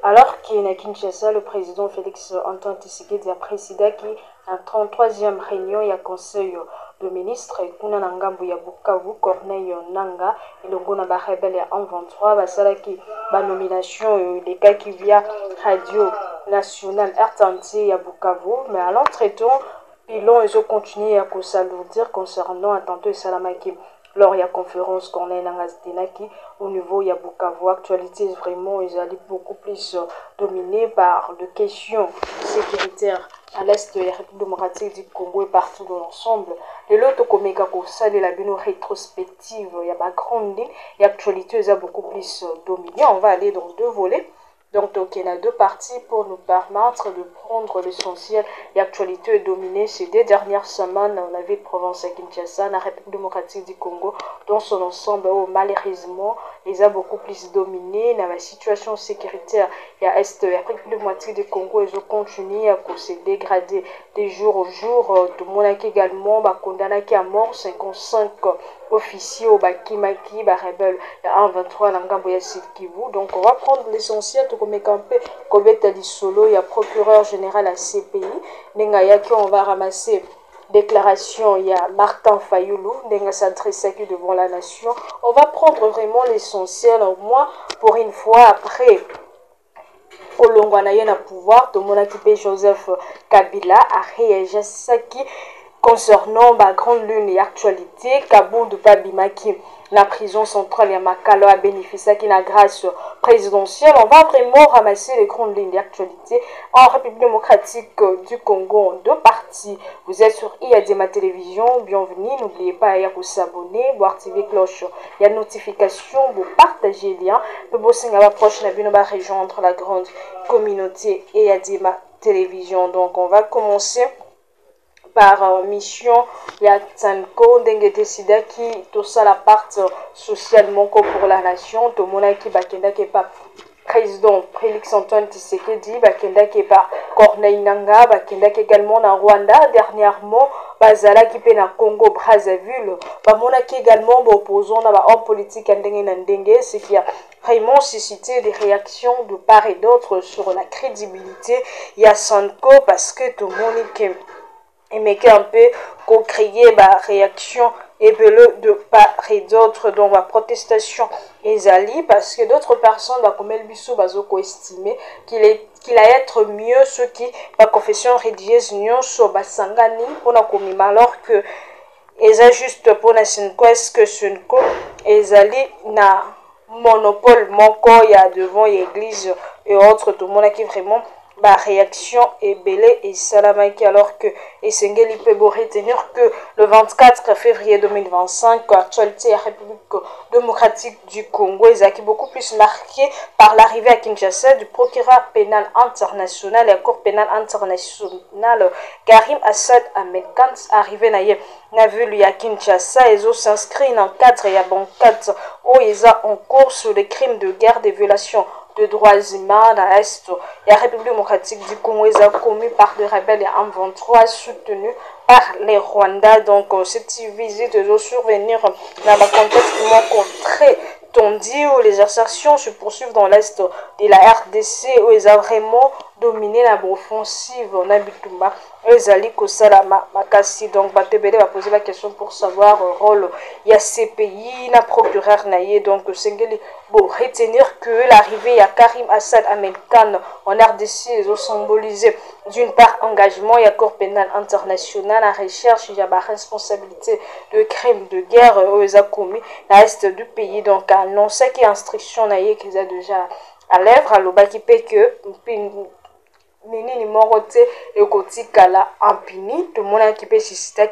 Alors qu'il est à Kinshasa, le président Félix Antoine Tshisekedi a présidé la 33e réunion et conseil de ministres et kuna na ngambu ya Bukavu Corneille Nanga et le gona ba rebelle en 23 basalaki ba nomination les cas qui via radio nationale RTNC à Bukavu mais à l'entretemps pilon ils ont continué à s'alourdir concernant attentat Salamaki. Lors de la conférence qu'on a au niveau de Bukavu, actualité vraiment ils allaient beaucoup plus dominée par les questions sécuritaires à l'est de la République démocratique du Congo et partout dans l'ensemble. Les lots comme ça, la rétrospective, il y a ma grande ligne et actualité ils a beaucoup plus dominé. On va aller dans deux volets. Donc, il y a deux parties pour nous permettre de prendre l'essentiel. L'actualité est dominée ces 2 dernières semaines dans la ville de Provence à Kinshasa, la République démocratique du Congo, dans son ensemble, malheureusement, ils ont beaucoup plus dominé dans la situation sécuritaire. Il y a Est, la République démocratique du Congo, ils ont continué à se dégrader de jour au jour. Tout le monde également condamné à mort, 55 officiers au Bakimaki, rebelle, il y a 1-23 dans Gamboya Kivu. Donc, on va prendre l'essentiel. Comme campé Kobeta Solo, il y a procureur général à CPI. Nengayaki, on va ramasser déclaration, il y a Martin Fayoulou, Nenga s'adresse devant la nation. On va prendre vraiment l'essentiel, au moins pour une fois après. Olongwana na pouvoir, tout le monde qui Joseph Kabila a réagi à ça qui concernant la grande lune et actualité, Kaboundou Babimaki, la prison centrale à Makalo a bénéficié d'une grâce présidentielle. On va vraiment ramasser les grandes lignes d'actualité en République démocratique du Congo en 2 parties. Vous êtes sur IADEMA Télévision, bienvenue. N'oubliez pas à vous s'abonner, vous activer cloche. Il y a notification, vous partagez le lien. Le bossing à la prochaine région entre la grande communauté et IADEMA Télévision. Donc on va commencer par mission ya Tsanko ndenge décida qui tout ça la part socialement pour la nation tout mona qui bakenda qui pas président Félix Antoine Tshisekedi bakenda qui par Corneille Nanga bakenda qui également na Rwanda dernièrement bazala qui pe na Congo Brazzaville bamona qui également opposant na ba homme politique ndenge na ndenge ce qui a vraiment suscité des réactions de part et d'autre sur la crédibilité ya Sanko parce que tout le monde et mais un peu qu'on créer ma réaction et de part et d'autre dans ma protestation ezali parce que d'autres personnes va comme Elbiso bazoko estimer qu'il a être mieux ceux qui ma confession religieuse nyonso basangani pona komima alors que eza juste pona sinko est-ce que sinko ezali na monopole moko ya devant l'église et autres tout le monde qui vraiment ma réaction est belée et salamaki alors que Essengeli peut retenir que le 24 février 2025 actualité la République démocratique du Congo est beaucoup plus marqué par l'arrivée à Kinshasa du procureur pénal international et la Cour pénale internationale Karim Assad Ahmed Khan arrivé na vu à Kinshasa et s'inscrit dans 4 et à bon 4 où ils ont en cours sur les crimes de guerre des violations de droits humains dans l'Est. La République démocratique du Congo est commis par des rebelles en 23 soutenus par les Rwandais. Donc, cette visite doit survenir dans un contexte très tendu où les assertions se poursuivent dans l'Est de la RDC où ils ont vraiment dominé la offensive en Abitumba. Ils allaient Kosala Makasi. Donc, Batebele va poser la question pour savoir le rôle. Il y a CPI, la procureur Naye. Donc, Sengeli, bon, retenir que l'arrivée à Karim Assad Ahmed Khan en RDC, ils ont symbolisé d'une part engagement, il y a Cour pénale internationale, la recherche, il y a la responsabilité de crimes de guerre aux a commis dans l'Est du pays. Donc, annoncer qu'il y a instruction Naye qu'ils ont déjà à l'œuvre, à l'obaki que Nini Morote et Kotikala Ampini, tout le monde qui peut susciter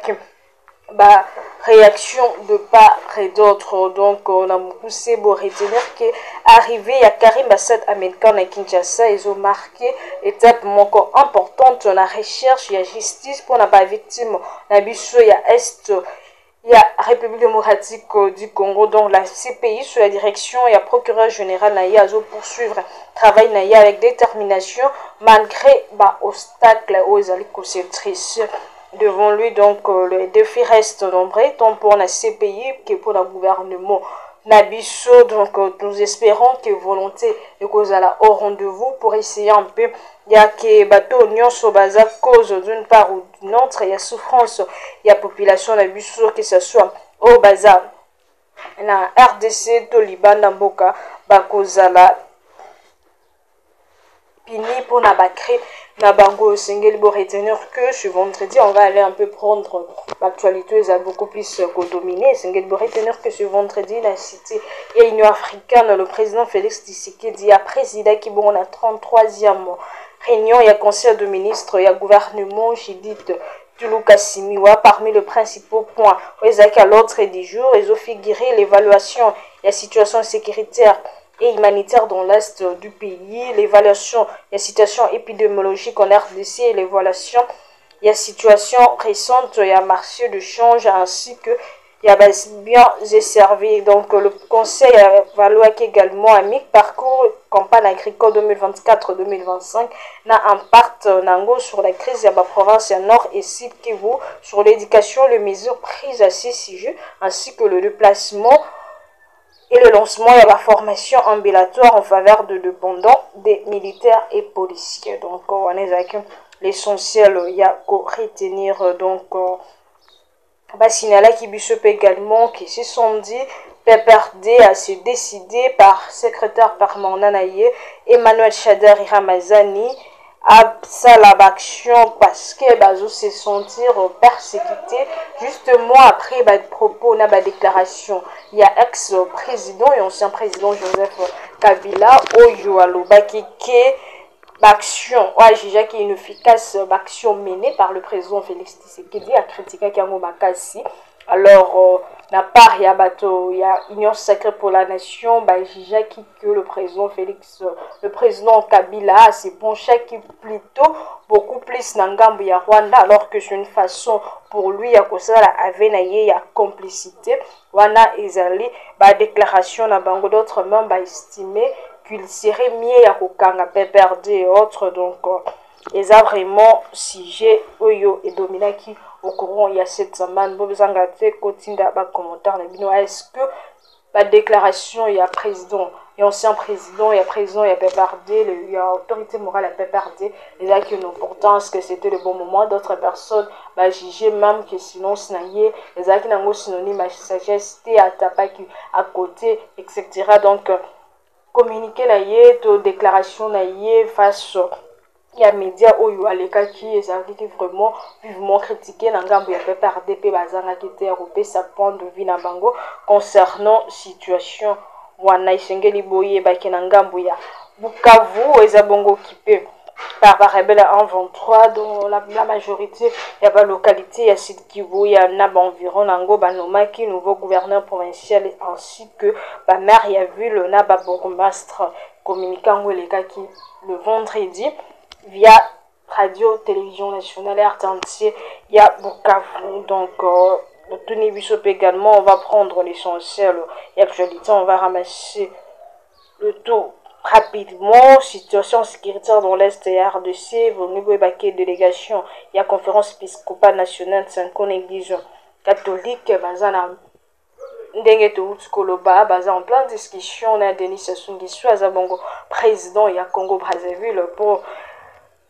bah réaction de part et d'autre. Donc on a poussé pour retenir que arrivé à Karim Assad Ahmed Khan à Kinshasa, ils ont marqué étape encore importante dans la recherche et la justice pour la victime la biso ya Est. Il y a République démocratique du Congo, donc la CPI sous la direction et la procureur général Naïa a poursuivre travail Naïa avec détermination malgré obstacles aux concentrices devant lui. Donc les défis restent nombreux tant pour la CPI que pour le gouvernement Nabiso, donc nous espérons que volonté de cause à la au rendez-vous pour essayer un peu. Il y a que bateau nyonso baza cause d'une part ou d'une autre, il y a souffrance, il y a population Nabiso que ce soit au bazar na RDC to Liban mboka bakozala pini pour na bakri na bango sengeli bo retenir que ce vendredi on va aller un peu prendre l'actualité ça beaucoup plus dominé sengeli bo retenir que ce vendredi la cité et Union africaine le président Félix Tshisekedi a présidé qui bon on a 33e réunion il y a conseil de ministres il y a gouvernement Judith Tulu-Kasimiwa parmi les principaux points à l'ordre du jour ils ont figuré l'évaluation de la situation sécuritaire et humanitaire dans l'est du pays, l'évaluation de la situation épidémiologique en RDC et l'évaluation de la situation récente, il y a marché de change ainsi que il y a bien servi. Donc le conseil a évalué également un parcours campagne agricole 2024-2025 n'a impact sur la crise de la province nord et sud Kivu sur l'éducation, les mesures prises à ces sujets ainsi que le déplacement et le lancement de la formation ambulatoire en faveur de dépendants des militaires et policiers. Donc, on est avec l'essentiel, il y a qu'à retenir, donc, Bassinala qui bishop également, qui se sont dit, PPRD a se décidé par secrétaire permanent Emmanuel Chader Ramazani, à l'action parce que bazo se sentir persécuté justement après propos na déclaration il y a ex-président et ancien président Joseph Kabila oyo alobaki ke l'action jugé qui est inefficace l'action menée par le président Félix Tshisekedi a critiqué Kango Makasi alors na part ya bato ya union sacrée pour la nation jugé que le président Kabila s'est penché qui plutôt beaucoup plus nangambu ya Rwanda alors que c'est une façon pour lui ya kosala avenaye ya complicité wana ezali déclaration na bango d'autres membres estimé qu'il serait mieux ya kokanga PPRD et autres donc ils ont vraiment sujet oyo et dominaki au courant il y a cette semaine bobzanga te kotinda ba commentaire na bino est-ce que la déclaration il y a président et ancien président il y a président il y a PPRD il y a autorité morale à PPRD il y a une importance que c'était le bon moment d'autres personnes juger même que sinon snaye les a qui n'ont synonyme à sagesse à tapaki à côté etc donc communiquer na ye to déclaration na ye face il y a médias oyo aleka qui ezalaki vraiment vivement critiqué na ngambo ya PPRD pe bazangaki te europé sa point de vue na bango concernant situation wana isengeli boye baki na ngambo ya Bukavu eza bongo occupé par rebelle en 23 dont la majorité ya ba localité ya Sud Kivu ya na environ nango banomaki nouveau gouverneur provincial ainsi que ba maire ya ville na ba bourgmestre communiquant welekaki le vendredi via radio télévision nationale RTNC il y a Bukavu donc le Tony Bishop également on va prendre l'essentiel et actualité on va ramasser le tout rapidement situation sécuritaire dans l'est et RDC venu évacuer délégation il y a conférence épiscopale nationale 5 église catholique bazana ndenge touti koloba baza en pleine discussion na Denis Sassou Nguesso azabongo président ya Congo Brazzaville pour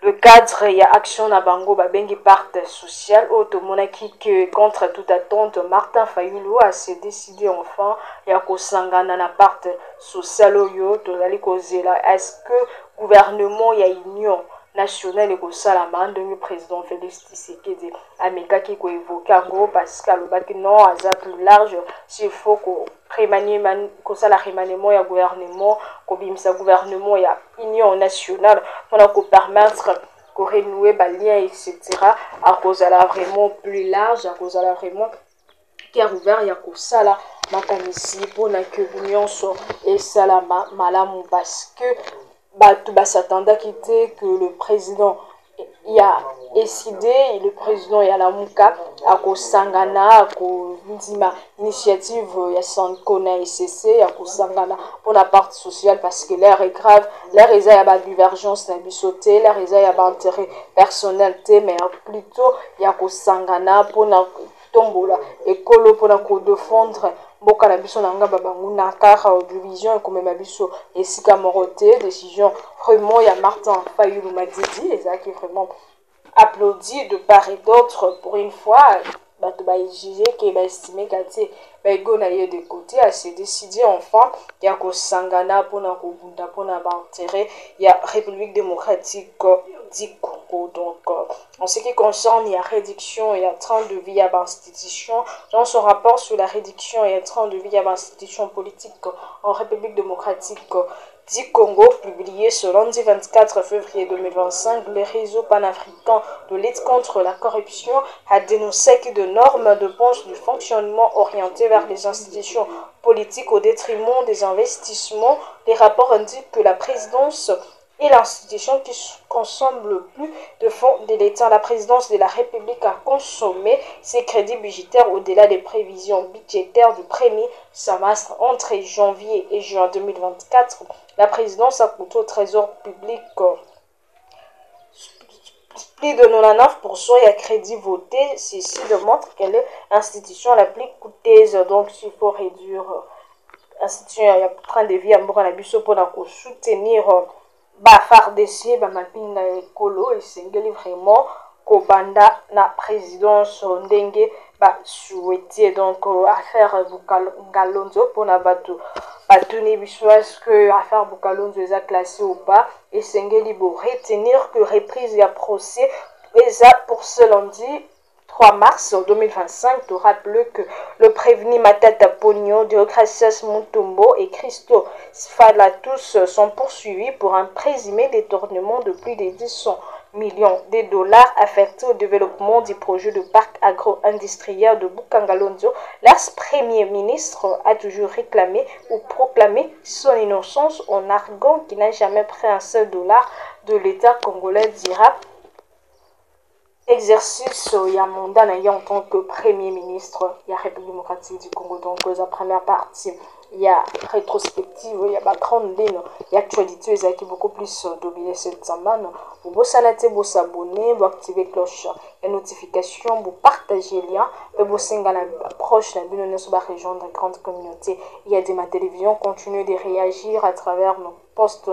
le cadre il y a action na bango babengi parte sociale automonaki que contre toute attente Martin Fayulu a se décidé enfin ya kosangana na parte sociale oyo tozali kozela est-ce que gouvernement ya union nationale et kosalama ndenge président Félix Tshisekedi amekaki ko évoquer ngo parce que alobaki non aza plus large s'il faut ko remaniement kosala remaniement ya gouvernement kobimisa gouvernement ya union nationale pour ko permettre ko renouer ba lien etc à cause de la vraiment plus large à cause de la vraiment qui a ouvert ya kosala makanisi pona que union so et salama malamu parce que tout s'attendait que le président il a décidé le président il y a la muka à kosangana à ndima initiative ya Sanko na SCC à kosangana pour la partie sociale parce que l'air est grave l'air il y a ba divergence na bisoté l'air il y a ba intérêt personnel mais plutôt il y a kosangana pour na tombola ekolo pour na ko défendre mboka na biso na nga babangu na car division comme ma biso et sika moroté décision vraiment ya Martin Fayulu Madidi ezaki vraiment applaudi de part et d'autre pour une fois bato bajuge ke baestime kati baigo na ye de côté a se décidé enfin ya kosangana mpona kobunda mpona baintérêt ya République démocratique du Congo. Donc en ce qui concerne la réduction et la train de vie à l'institution, dans son rapport sur la réduction et la train de vie à l'institution politique en République démocratique du Congo, publié ce lundi 24 février 2025, le réseau panafricain de lutte contre la corruption a dénoncé que de normes de penche du fonctionnement orientées vers les institutions politiques au détriment des investissements. Les rapports indiquent que la présidence et l'institution qui consomme le plus de fonds de l'État, la présidence de la République a consommé ses crédits budgétaires au-delà des prévisions budgétaires du premier semestre entre janvier et juin 2024. La présidence a coûté au trésor public plus de 99% et à crédit voté. Ceci démontre qu'elle est l'institution la plus coûteuse. Donc, il faut réduire l'institution ya train de vie à mboka na biso pour soutenir FARDC bamapinga ekolo esengeli vraiment kobanda na présidence ndenge souhaité donc affaire Bukalonzo mpona bato batuni biso est-ce que affaire Bukalonzo eza classé ou pas esengeli retenir que reprise ya procès eza pour ce lundi 3 mars 2025, de rappeler que le prévenu Matata Pogno, Deogracias Mutombo et Christo Sfalatus sont poursuivis pour un présumé détournement de plus de 200 millions de dollars affectés au développement du projet de parc agro-industriel de Bukangalonzo. L'ex-premier ministre a toujours réclamé ou proclamé son innocence en arguant qu'il n'a jamais pris un seul dollar de l'État congolais, dira exercice ya mandat en tant que premier ministre de la République démocratique du Congo. Donc la première partie il y a rétrospective, il y a background ligne, il y a actualité, il y a beaucoup plus dominé cette semaine. Vous vous abonner, vous activer cloche et notification, vous partager le lien, et vous s'engager la proche de la région de la grande communauté. Il y a des ma télévision, continuez de réagir à travers nos posts,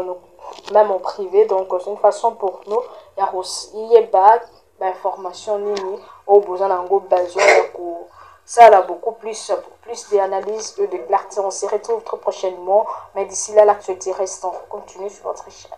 même en privé. Donc c'est une façon pour nous, il y a information nini au besoin d'un groupe besoin ça là beaucoup plus pour plus d'analyse et de clarté. On se retrouve très prochainement, mais d'ici là l'actualité reste en continue sur votre chaîne.